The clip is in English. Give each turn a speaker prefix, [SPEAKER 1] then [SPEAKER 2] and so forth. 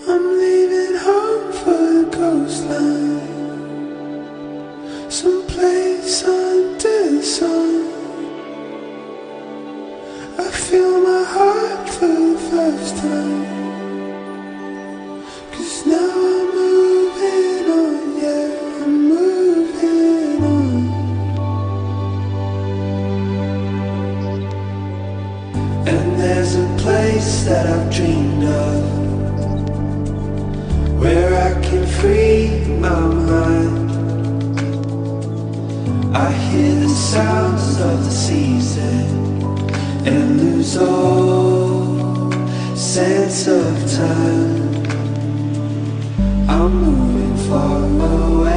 [SPEAKER 1] I'm leaving home for the coastline, someplace under the sun. I feel my heart for the first time, 'cause now I'm moving on, yeah, I'm moving on. And there's a place that I've dreamed of, where I can free my mind. I hear the sounds of the season and lose all sense of time. I'm moving far away.